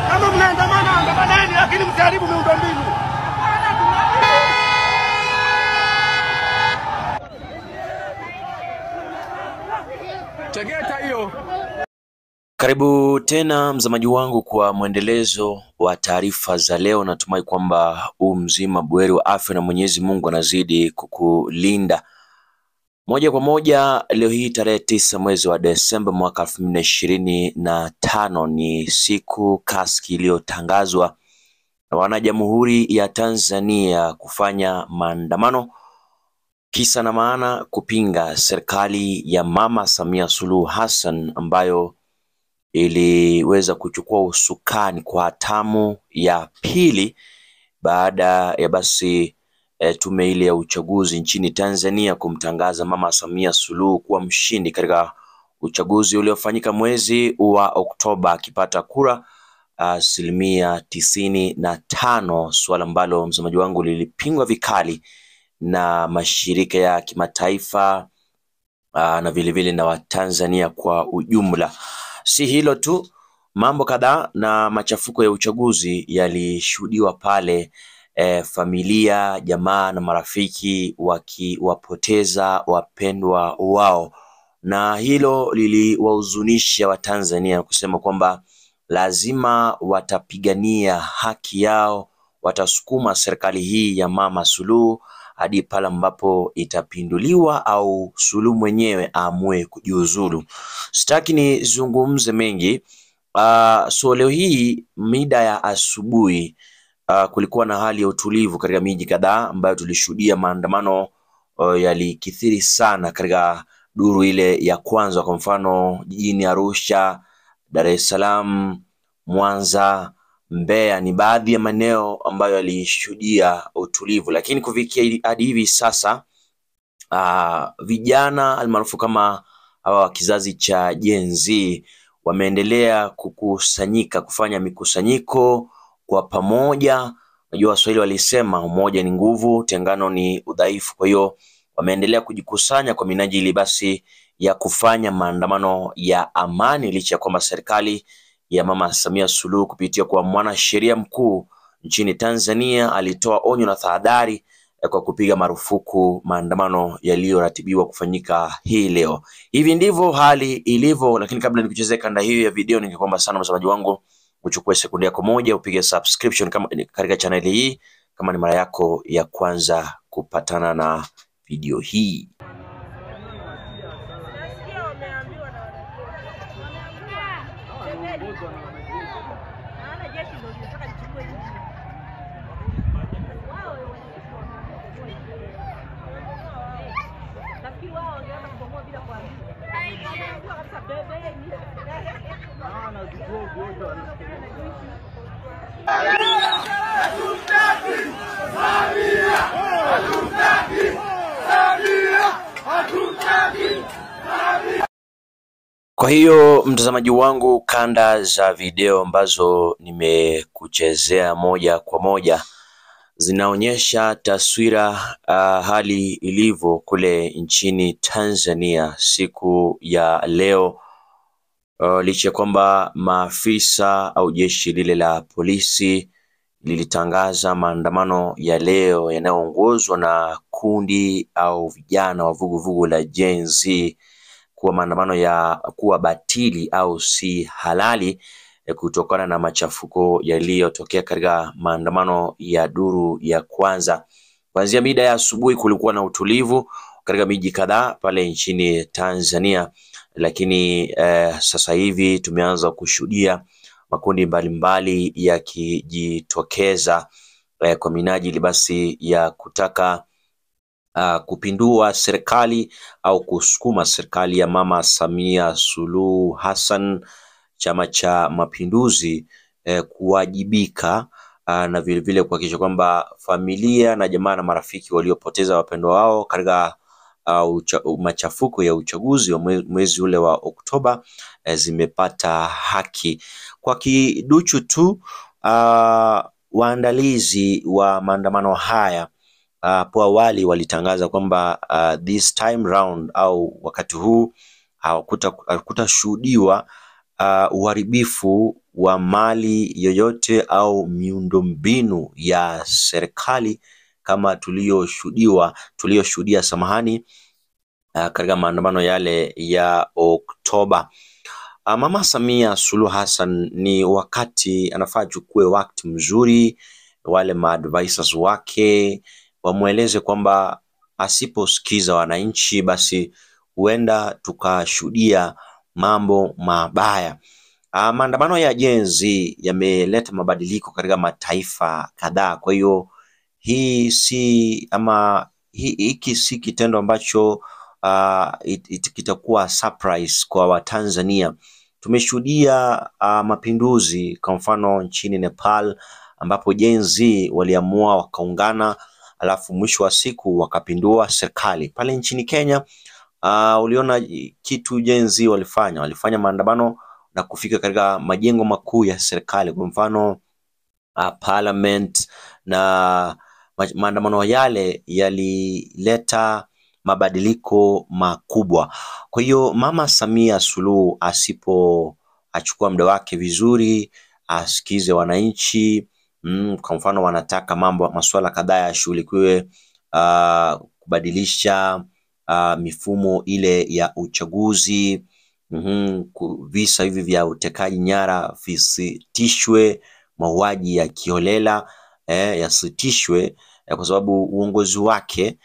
Kama mnaandamana andamaneni, lakini msiharibu miundombinu. Tegeta hiyo. Karibu tena mzamaji wangu kwa mwendelezo wa taarifa za leo. Natumai kwamba mzima buheri wa afya na Mwenyezi Mungu anazidi kukulinda. Moja kwa moja leo hii tarehe 9 mwezi wa Desemba mwaka 2025 ni siku kaski iliyotangazwa na wanajamhuri ya Tanzania kufanya maandamano kisa na maana kupinga serikali ya Mama Samia Suluhu Hassan ambayo iliweza kuchukua usukani kwa hatamu ya pili baada ya basi tume ile ya uchaguzi nchini Tanzania kumtangaza Mama Samia Suluhu kuwa mshindi katika uchaguzi uliofanyika mwezi wa Oktoba akipata kura 95%, swala ambalo msemaji wangu lilipingwa vikali na mashirika ya kimataifa na vile na Watanzania kwa ujumla. Si hilo tu, mambo kadhaa na machafuko ya uchaguzi yalishuhudiwa pale, familia, jamaa na marafiki wakiwapoteza wapendwa wao, na hilo liliwahuzunisha Watanzania kusema kwamba lazima watapigania haki yao, watasukuma serikali hii ya Mama Suluhu hadi pale ambapo itapinduliwa au Suluhu mwenyewe aamue kujiuzulu. Sitaki nizungumze mengi. So leo hii mida ya asubuhi kulikuwa na hali ya utulivu katika miji kadhaa ambayo tulishuhudia maandamano yalikithiri sana katika duru ile ya kwanza. Kwa mfano jijini Arusha, Dar es Salaam, Mwanza, Mbeya ni baadhi ya maeneo ambayo yalishuhudia utulivu, lakini kufikia hadi hivi sasa vijana almaarufu kama hawa kizazi cha Gen Z wameendelea kukusanyika, kufanya mikusanyiko kwa pamoja. Unajua Waswahili walisema umoja ni nguvu, tengano ni udhaifu. Kwa hiyo wameendelea kujikusanya kwa minajili basi ya kufanya maandamano ya amani, licha ya kwamba serikali ya Mama Samia Suluhu kupitia kwa mwanasheria mkuu nchini Tanzania alitoa onyo na tahadhari kwa kupiga marufuku maandamano yaliyoratibiwa kufanyika hii leo. Hivi ndivyo hali ilivyo, lakini kabla nikuchezee kanda hiyo ya video, ningeomba sana mtazamaji wangu uchukue sekunde yako moja upige subscription kama katika channel hii kama ni mara yako ya kwanza kupatana na video hii. Kwa hiyo mtazamaji wangu, kanda za video ambazo nimekuchezea moja kwa moja zinaonyesha taswira hali ilivyo kule nchini Tanzania siku ya leo. Licha kwamba maafisa au jeshi lile la polisi lilitangaza maandamano ya leo yanayoongozwa na kundi au vijana wa vuguvugu la Gen Z kuwa maandamano ya kuwa batili au si halali kutokana na machafuko yaliyotokea katika maandamano ya duru ya kwanza. Kuanzia mida ya asubuhi kulikuwa na utulivu katika miji kadhaa pale nchini Tanzania, lakini sasa hivi tumeanza kushuhudia makundi mbalimbali yakijitokeza kwa minajili basi ya kutaka kupindua serikali au kusukuma serikali ya Mama Samia Suluhu Hassan, Chama cha Mapinduzi, kuwajibika na vile vile kuhakikisha kwamba familia na jamaa na marafiki waliopoteza wapendwa wao katika machafuko ya uchaguzi wa mwezi ule wa Oktoba zimepata haki. Kwa kiduchu tu waandalizi wa maandamano haya hapo awali walitangaza kwamba this time round au wakati huu hakutashuhudiwa uharibifu wa mali yoyote au miundombinu ya serikali kama tuliyoshuhudia katika maandamano yale ya Oktoba. Mama Samia Suluhu Hassan ni wakati anafaa achukue wakati mzuri, wale maadvisors wake wamweleze kwamba asiposikiza wananchi basi huenda tukashuhudia mambo mabaya. Maandamano ya Gen Z yameleta mabadiliko katika mataifa kadhaa. Kwa hiyo hiki si kitendo ambacho kitakuwa surprise kwa Watanzania. Tumeshuhudia mapinduzi kwa mfano nchini Nepal ambapo Gen Z waliamua wakaungana, alafu mwisho wa siku wakapindua serikali. Pale nchini Kenya uliona kitu Gen Z walifanya maandamano na kufika katika majengo makuu ya serikali, kwa mfano parliament, na maandamano yale yalileta mabadiliko makubwa. Kwa hiyo Mama Samia Suluhu asipoachukua muda wake vizuri, asikize wananchi, kwa mfano wanataka masuala kadhaa yashughulikiwe, kubadilisha mifumo ile ya uchaguzi, visa hivi vya utekaji nyara visitishwe, mauaji ya kiholela yasitishwe, kwa sababu uongozi wake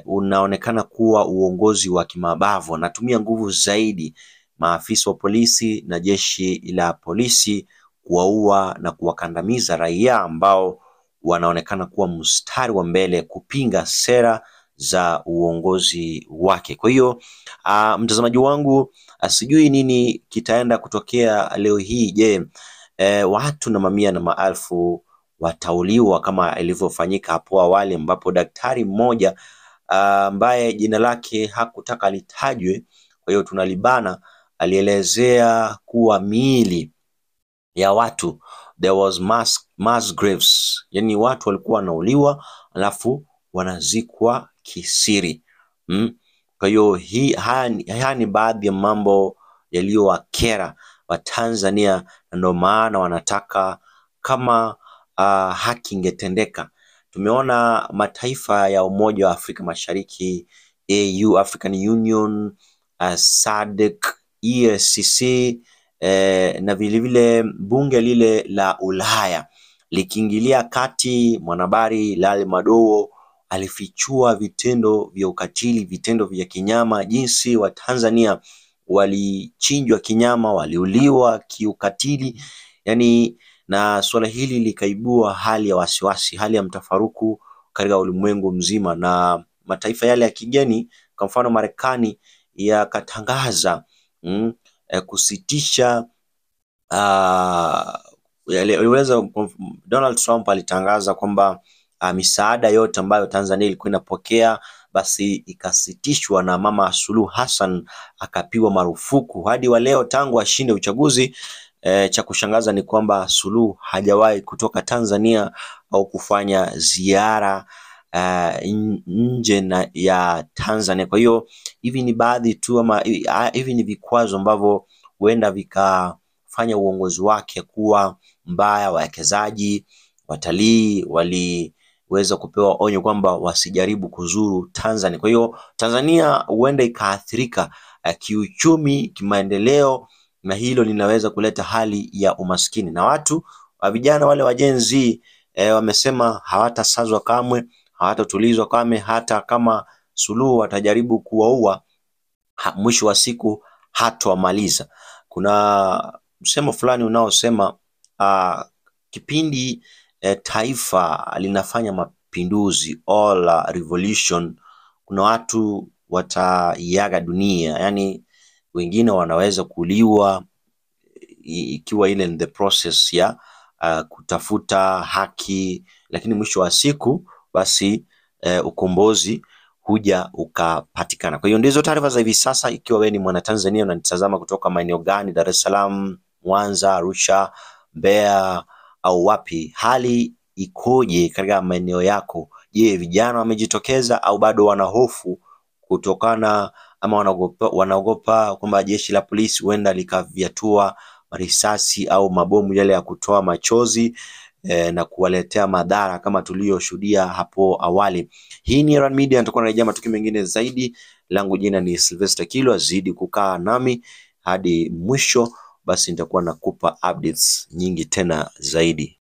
unaonekana kuwa uongozi wa kimabavu. Anatumia nguvu zaidi maafisa wa polisi na jeshi la polisi kuwaua na kuwakandamiza raia ambao wanaonekana kuwa mstari wa mbele kupinga sera za uongozi wake. Kwa hiyo mtazamaji wangu, sijui nini kitaenda kutokea leo hii. Je, watu na mamia na maelfu watauliwa kama ilivyofanyika hapo awali, ambapo daktari mmoja ambaye jina lake hakutaka litajwe, kwa hiyo tunalibana, alielezea kuwa miili ya watu, there was mass graves, yani watu walikuwa wanauliwa alafu wanazikwa kisiri. Kwa hiyo haya ni baadhi ya mambo yaliyowakera Watanzania, na ndio maana wanataka kama haki ingetendeka. Tumeona mataifa ya Umoja wa Afrika Mashariki, AU, African Union, SADC, EACC, na vilevile bunge lile la Ulaya likiingilia kati. Mwanahabari Lale Madowo alifichua vitendo vya ukatili, vitendo vya kinyama, jinsi Watanzania walichinjwa kinyama, waliuliwa kiukatili, yani, na suala hili likaibua hali ya wasiwasi, hali ya mtafaruku katika ulimwengu mzima, na mataifa yale ya kigeni, kwa mfano Marekani, yakatangaza kusitisha Donald Trump alitangaza kwamba misaada yote ambayo Tanzania ilikuwa inapokea basi ikasitishwa, na Mama Suluhu Hassan akapiwa marufuku hadi wa leo tangu ashinde uchaguzi. Cha kushangaza ni kwamba Suluhu hajawahi kutoka Tanzania au kufanya ziara nje ya Tanzania. Kwa hiyo hivi ni baadhi tu, ama hivi ni vikwazo ambavyo huenda vikafanya uongozi wake kuwa mbaya. Wawekezaji, watalii waliweza kupewa onyo kwamba wasijaribu kuzuru Tanzania. Kwa hiyo Tanzania huenda ikaathirika kiuchumi, kimaendeleo, na hilo linaweza kuleta hali ya umaskini. Na watu vijana wale wa Gen Z wamesema hawatasazwa kamwe, hawatatulizwa kamwe, hata kama Suluhu atajaribu kuwaua, mwisho wa siku hatawamaliza. Kuna msemo fulani unaosema kipindi taifa linafanya mapinduzi, all revolution, kuna watu wataiaga dunia, yani wengine wanaweza kuliwa ikiwa ile in the process ya kutafuta haki, lakini mwisho wa siku basi ukombozi huja ukapatikana. Kwa hiyo ndizo taarifa za hivi sasa. Ikiwa wewe ni mwana Tanzania unanitazama kutoka maeneo gani, Dar es Salaam, Mwanza, Arusha, Mbeya au wapi, hali ikoje katika maeneo yako Je, vijana wamejitokeza au bado wana hofu kutokana ama wanaogopa kwamba jeshi la polisi huenda likavyatua risasi au mabomu yale ya kutoa machozi na kuwaletea madhara kama tuliyoshuhudia hapo awali. Hii ni Erwan Media, nitakuwa narejea matukio mengine zaidi. Langu jina ni Sylvester Kilwa, zidi kukaa nami hadi mwisho, basi nitakuwa nakupa updates nyingi tena zaidi.